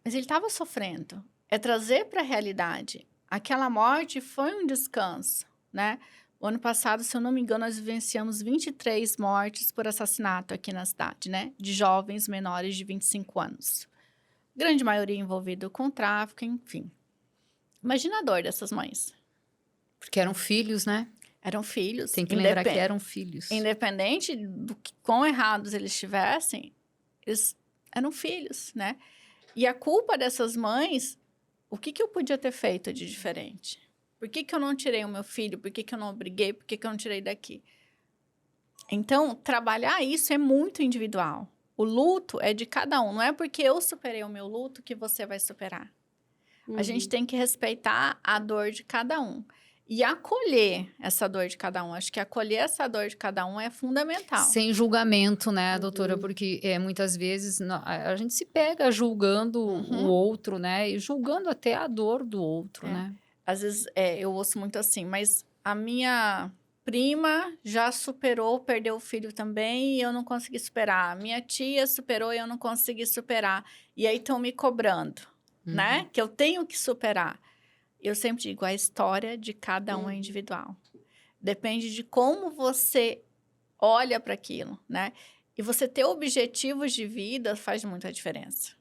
S3: mas ele estava sofrendo. É trazer para a realidade. Aquela morte foi um descanso, né? O ano passado, se eu não me engano, nós vivenciamos 23 mortes por assassinato aqui na cidade, né? De jovens menores de 25 anos. Grande maioria envolvida com tráfico, enfim. Imagina a dor dessas mães.
S2: Porque eram filhos, né?
S3: Eram filhos.
S2: Tem que lembrar que eram filhos.
S3: Independente do quão errados eles estivessem, eles eram filhos, né? E a culpa dessas mães, o que eu podia ter feito de diferente? Por que eu não tirei o meu filho? Por que eu não briguei? Por que eu não tirei daqui? Então, trabalhar isso é muito individual. O luto é de cada um. Não é porque eu superei o meu luto que você vai superar. A gente tem que respeitar a dor de cada um. E acolher essa dor de cada um. Acho que acolher essa dor de cada um é fundamental.
S2: Sem julgamento, né, doutora? Porque muitas vezes a gente se pega julgando o outro, né? E julgando até a dor do outro, né?
S3: Às vezes, eu ouço muito assim, mas a minha prima já superou, perdeu o filho também e eu não consegui superar. A minha tia superou e eu não consegui superar. E aí estão me cobrando, né? Que eu tenho que superar. Eu sempre digo, a história de cada um é individual. Depende de como você olha para aquilo, né? E você ter objetivos de vida faz muita diferença,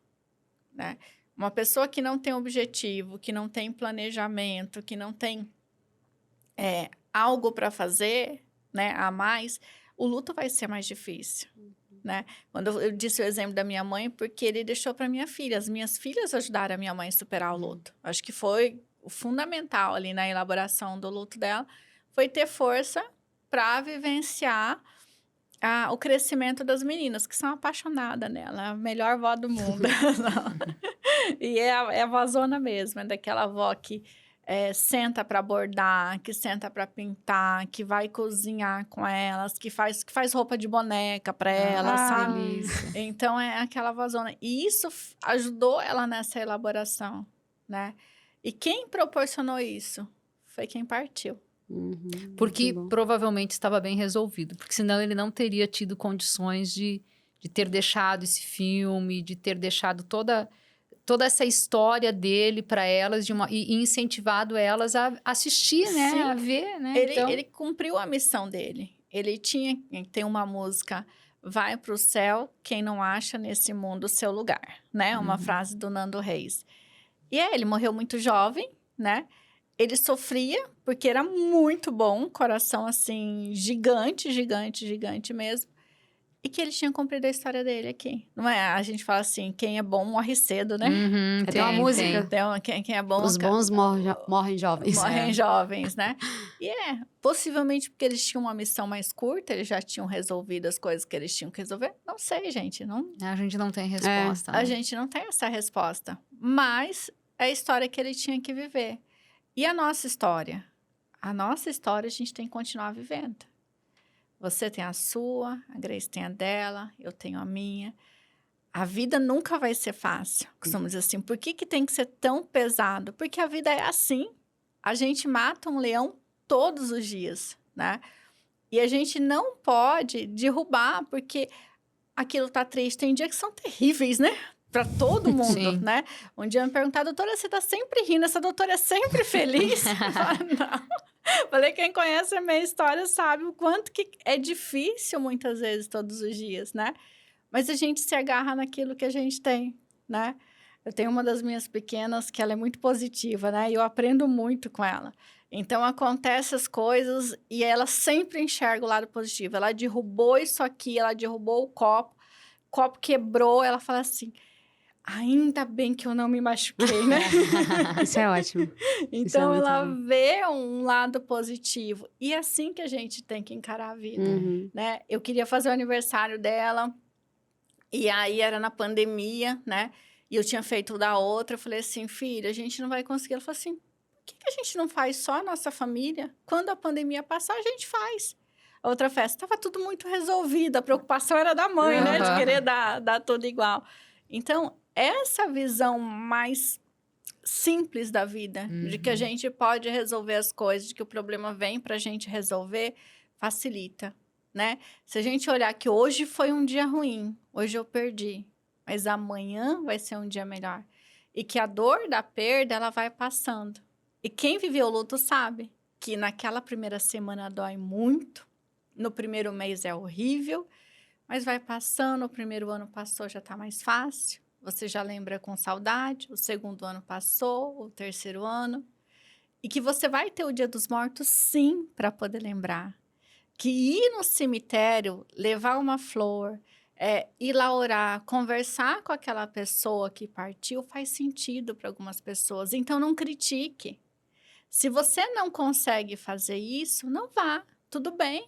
S3: né? Uma pessoa que não tem objetivo, que não tem planejamento, que não tem algo para fazer, né, a mais, o luto vai ser mais difícil, né? Quando eu disse o exemplo da minha mãe, porque ele deixou para minha filha. As minhas filhas ajudaram a minha mãe a superar o luto. Acho que foi o fundamental ali na elaboração do luto dela, foi ter força para vivenciar o crescimento das meninas, que são apaixonadas nela, a melhor avó do mundo. E é a vozona mesmo, é daquela avó que senta para bordar, que senta para pintar, que vai cozinhar com elas, que faz roupa de boneca para elas, sabe?
S2: Delícia.
S3: Então, é aquela vozona. E isso ajudou ela nessa elaboração, né? E quem proporcionou isso foi quem partiu.
S2: Porque provavelmente estava bem resolvido. Porque senão ele não teria tido condições de ter deixado esse filme, de ter deixado toda essa história dele para elas e incentivado elas a assistir, né?
S3: Sim.
S2: A ver, né?
S3: Ele cumpriu a missão dele. Ele tem uma música, vai para o céu quem não acha nesse mundo o seu lugar, né? Uma frase do Nando Reis. E ele morreu muito jovem, né? Ele sofria, porque era muito bom, coração, assim, gigante, gigante, gigante mesmo. E que ele tinha cumprido a história dele aqui. Não é? A gente fala assim, quem é bom morre cedo, né?
S1: Tem uma música.
S3: Quem é bom...
S1: Os bons morrem jovens.
S3: Morrem jovens, né? E possivelmente porque eles tinham uma missão mais curta, eles já tinham resolvido as coisas que eles tinham que resolver. Não sei, gente.
S2: A gente não tem resposta.
S3: A gente não tem essa resposta. Mas é a história que ele tinha que viver. E a nossa história? A nossa história a gente tem que continuar vivendo. Você tem a sua, a Grace tem a dela, eu tenho a minha. A vida nunca vai ser fácil, costumamos dizer assim. Por que tem que ser tão pesado? Porque a vida é assim. A gente mata um leão todos os dias, né? E a gente não pode derrubar, porque aquilo tá triste. Tem dias que são terríveis, né? Para todo mundo,
S2: Sim.
S3: né? Um dia me perguntaram, doutora, você tá sempre rindo, essa doutora é sempre feliz? Não. Falei, quem conhece a minha história sabe o quanto que é difícil muitas vezes, todos os dias, né? Mas a gente se agarra naquilo que a gente tem, né? Eu tenho uma das minhas pequenas que ela é muito positiva, né? E eu aprendo muito com ela. Então, acontecem as coisas e ela sempre enxerga o lado positivo. Ela derrubou isso aqui, ela derrubou o copo. copo quebrou, ela fala assim, ainda bem que eu não me machuquei, né?
S1: Isso é ótimo.
S3: Então, ela vê um lado positivo. E é assim que a gente tem que encarar a vida, né? Eu queria fazer o aniversário dela, e aí era na pandemia, né? E eu tinha feito o da outra, eu falei assim, filha, a gente não vai conseguir. Ela falou assim, por que a gente não faz só a nossa família? Quando a pandemia passar, a gente faz. A outra festa, estava tudo muito resolvido, a preocupação era da mãe, né? De querer dar tudo igual. Então, essa visão mais simples da vida, de que a gente pode resolver as coisas, de que o problema vem para a gente resolver, facilita, né? Se a gente olhar que hoje foi um dia ruim, hoje eu perdi, mas amanhã vai ser um dia melhor. E que a dor da perda, ela vai passando. E quem viveu o luto sabe que naquela primeira semana dói muito, no primeiro mês é horrível, mas vai passando, o primeiro ano passou, já está mais fácil. Você já lembra com saudade, o segundo ano passou, o terceiro ano. E que você vai ter o Dia dos Mortos, sim, para poder lembrar. Que ir no cemitério, levar uma flor, ir lá orar, conversar com aquela pessoa que partiu, faz sentido para algumas pessoas. Então, não critique. Se você não consegue fazer isso, não vá, tudo bem.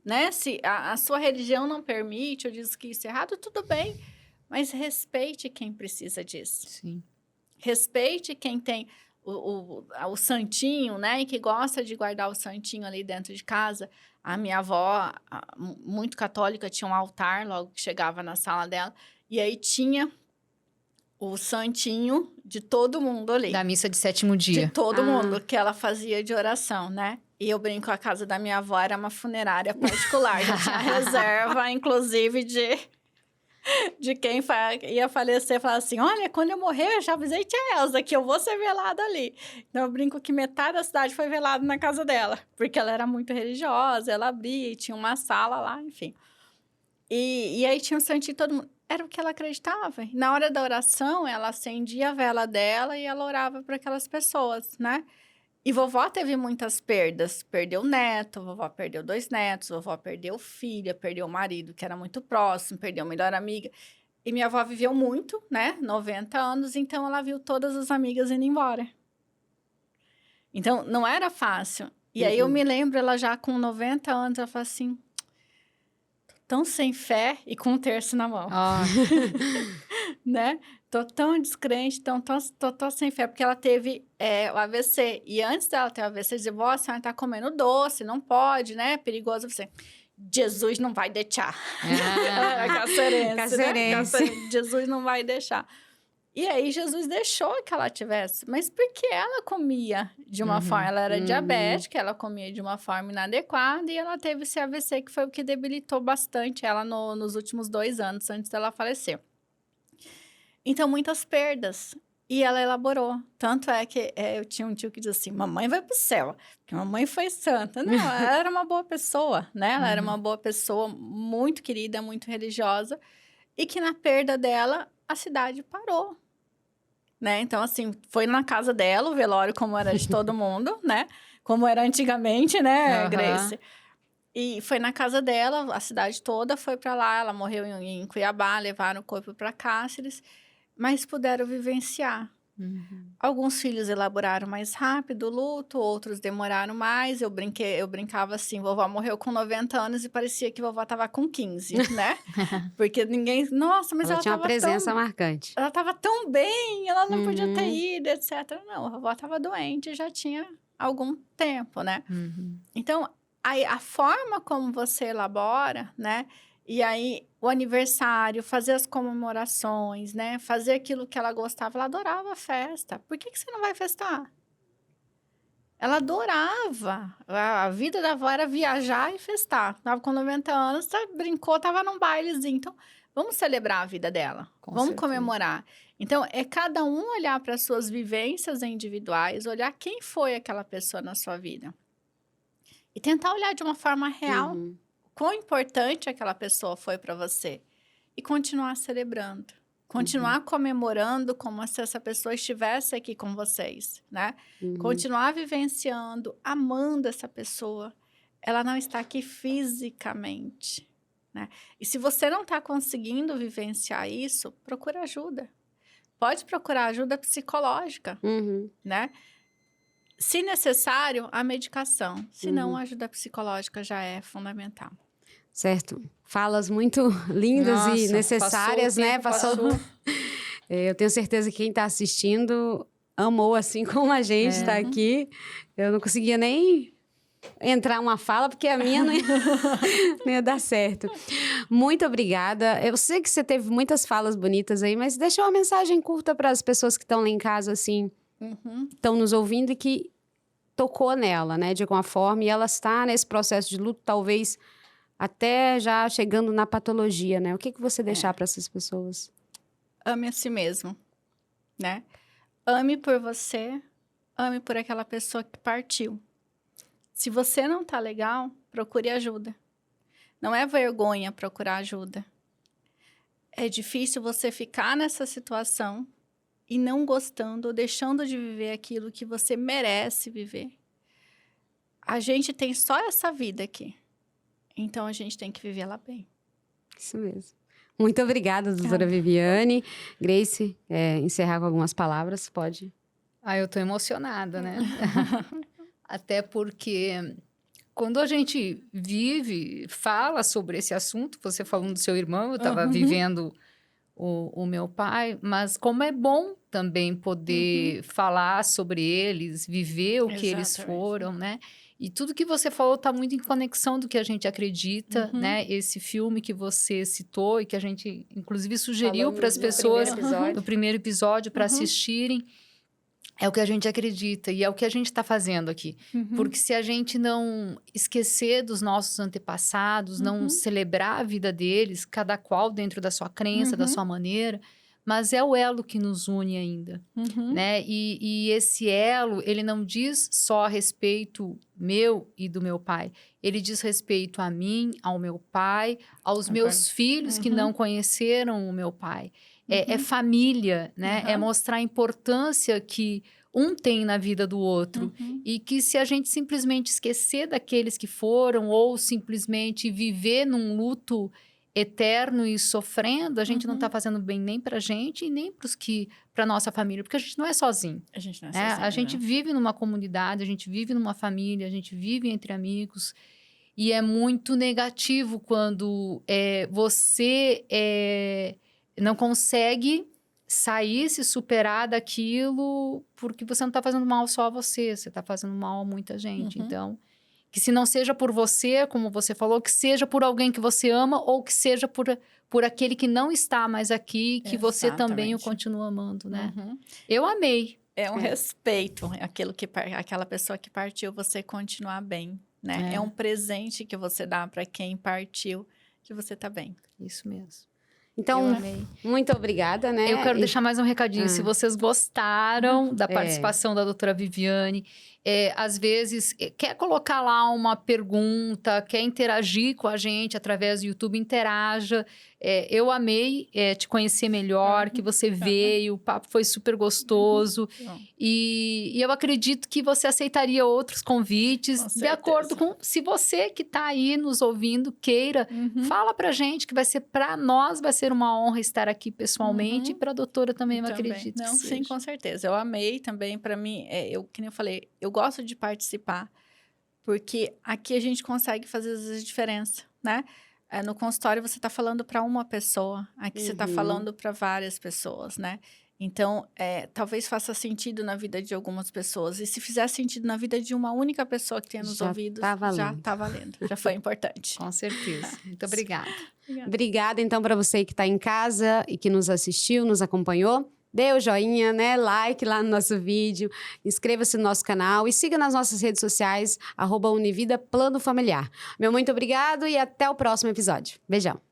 S3: Né? Se a sua religião não permite, ou diz que isso é errado, tudo bem. Mas respeite quem precisa disso.
S2: Sim.
S3: Respeite quem tem o santinho, né? E que gosta de guardar o santinho ali dentro de casa. A minha avó, muito católica, tinha um altar logo que chegava na sala dela. E aí tinha o santinho de todo mundo ali.
S2: Da missa de 7º dia.
S3: De todo mundo, que ela fazia de oração, né? E eu brinco, a casa da minha avó era uma funerária particular. Já tinha reserva, inclusive, de quem ia falecer, falar assim, olha, quando eu morrer, eu já avisei tia Elza que eu vou ser velada ali. Então, eu brinco que metade da cidade foi velada na casa dela, porque ela era muito religiosa, ela abria e tinha uma sala lá, enfim. E aí tinha um santinho, todo mundo... Era o que ela acreditava. Na hora da oração, ela acendia a vela dela e ela orava para aquelas pessoas, né? E vovó teve muitas perdas. Perdeu neto, vovó perdeu 2 netos, vovó perdeu filha, perdeu o marido, que era muito próximo, perdeu a melhor amiga. E minha avó viveu muito, né? 90 anos, então ela viu todas as amigas indo embora. Então, não era fácil. E aí eu me lembro, ela já com 90 anos, ela falou assim, tão sem fé e com um terço na mão. Né? Tô tão descrente, tô sem fé, porque ela teve o AVC. E antes dela ter o AVC, dizia, a senhora tá comendo doce, não pode, né? Perigoso você. Jesus não vai deixar. Cacerense, né? Jesus não vai deixar. E aí, Jesus deixou que ela tivesse. Mas porque ela comia de uma forma... Ela era diabética, ela comia de uma forma inadequada. E ela teve esse AVC, que foi o que debilitou bastante ela nos últimos 2 anos, antes dela falecer. Então, muitas perdas. E ela elaborou. Tanto é que eu tinha um tio que dizia assim, mamãe vai pro céu, porque mamãe foi santa. Não, ela era uma boa pessoa, né? Ela era uma boa pessoa, muito querida, muito religiosa. E que na perda dela, a cidade parou. Né? Então, assim, foi na casa dela, o velório, como era de todo mundo, né? Como era antigamente, né, Grace? E foi na casa dela, a cidade toda foi para lá. Ela morreu em Cuiabá, levaram o corpo para Cáceres, mas puderam vivenciar. Alguns filhos elaboraram mais rápido o luto, outros demoraram mais. Eu brincava assim, vovó morreu com 90 anos e parecia que vovó estava com 15, né? Porque ninguém... Nossa, mas ela
S1: tinha uma presença marcante.
S3: Ela estava tão bem, ela não podia ter ido, etc. Não, a vovó estava doente já tinha algum tempo, né? Então, a forma como você elabora, né? E aí, o aniversário, fazer as comemorações, né? Fazer aquilo que ela gostava. Ela adorava a festa. Por que você não vai festar? Ela adorava. A vida da avó era viajar e festar. Tava com 90 anos, brincou, tava num bailezinho. Então, vamos celebrar a vida dela. Vamos comemorar. Então, é cada um olhar para as suas vivências individuais, olhar quem foi aquela pessoa na sua vida. E tentar olhar de uma forma real quão importante aquela pessoa foi para você. E continuar celebrando. Continuar comemorando como se essa pessoa estivesse aqui com vocês, né? Continuar vivenciando, amando essa pessoa. Ela não está aqui fisicamente, né? E se você não está conseguindo vivenciar isso, procura ajuda. Pode procurar ajuda psicológica, né? Se necessário, a medicação. Se não, a ajuda psicológica já é fundamental.
S1: Certo. Falas muito lindas e necessárias, né?
S2: Passou.
S1: Eu tenho certeza que quem está assistindo amou, assim como a gente está aqui. Eu não conseguia nem entrar uma fala, porque a minha não ia dar certo. Muito obrigada. Eu sei que você teve muitas falas bonitas aí, mas deixa uma mensagem curta para as pessoas que estão lá em casa, assim, estão nos ouvindo e que tocou nela, né, de alguma forma, e ela está nesse processo de luto, talvez até já chegando na patologia, né? O que você deixar para essas pessoas?
S3: Ame a si mesmo, né? Ame por você, ame por aquela pessoa que partiu. Se você não tá legal, procure ajuda. Não é vergonha procurar ajuda. É difícil você ficar nessa situação e não gostando ou deixando de viver aquilo que você merece viver. A gente tem só essa vida aqui. Então, a gente tem que viver ela bem.
S1: Isso mesmo. Muito obrigada, doutora Viviane. Grace, encerrar com algumas palavras, pode?
S2: Eu tô emocionada, né? Até porque quando a gente fala sobre esse assunto, você falando do seu irmão, eu estava vivendo o meu pai, mas como é bom também poder falar sobre eles, viver o que eles foram, né? E tudo que você falou está muito em conexão do que a gente acredita, né? Esse filme que você citou e que a gente, inclusive, sugeriu para as pessoas no primeiro episódio para assistirem, é o que a gente acredita e é o que a gente está fazendo aqui. Porque se a gente não esquecer dos nossos antepassados, não celebrar a vida deles, cada qual dentro da sua crença, da sua maneira, mas é o elo que nos une ainda, né? E esse elo, ele não diz só a respeito meu e do meu pai. Ele diz respeito a mim, ao meu pai, aos meus filhos que não conheceram o meu pai. É família, né? É mostrar a importância que um tem na vida do outro. E que se a gente simplesmente esquecer daqueles que foram ou simplesmente viver num luto eterno e sofrendo, a gente não está fazendo bem nem pra gente e nem para nossa família, porque a gente não é sozinho.
S3: A gente não é sozinho.
S2: A gente vive numa comunidade, a gente vive numa família, a gente vive entre amigos. E é muito negativo quando você não consegue sair, se superar daquilo, porque você não está fazendo mal só a você, você está fazendo mal a muita gente. Então, que se não seja por você, como você falou, que seja por alguém que você ama ou que seja por aquele que não está mais aqui, que você também o continua amando, né? Eu amei.
S3: É um respeito, aquela pessoa que partiu, você continuar bem, né? É um presente que você dá para quem partiu, que você tá bem.
S2: Isso mesmo.
S1: Então, muito obrigada, né?
S2: Eu quero deixar mais um recadinho. Se vocês gostaram da participação da doutora Viviane, às vezes quer colocar lá uma pergunta, quer interagir com a gente através do YouTube, interaja. Eu amei te conhecer melhor, que você veio, o papo foi super gostoso. E eu acredito que você aceitaria outros convites, de acordo com... Se você que está aí nos ouvindo queira, fala pra gente, que vai ser para nós, vai ser uma honra estar aqui pessoalmente, e para a doutora também, eu acredito.
S3: Não, sim, com certeza. Eu amei também, para mim, que nem eu falei, eu gosto de participar, porque aqui a gente consegue fazer a diferença, né? No consultório você está falando para uma pessoa, aqui você está falando para várias pessoas, né? Então, talvez faça sentido na vida de algumas pessoas. E se fizer sentido na vida de uma única pessoa que tenha nos ouvidos, já está valendo. Já foi importante.
S2: Com certeza. Muito obrigada.
S1: Obrigada, então, para você que está em casa e que nos assistiu, nos acompanhou. Dê o joinha, né? Like lá no nosso vídeo. Inscreva-se no nosso canal e siga nas nossas redes sociais, @Univida Plano Familiar. Meu muito obrigado e até o próximo episódio. Beijão.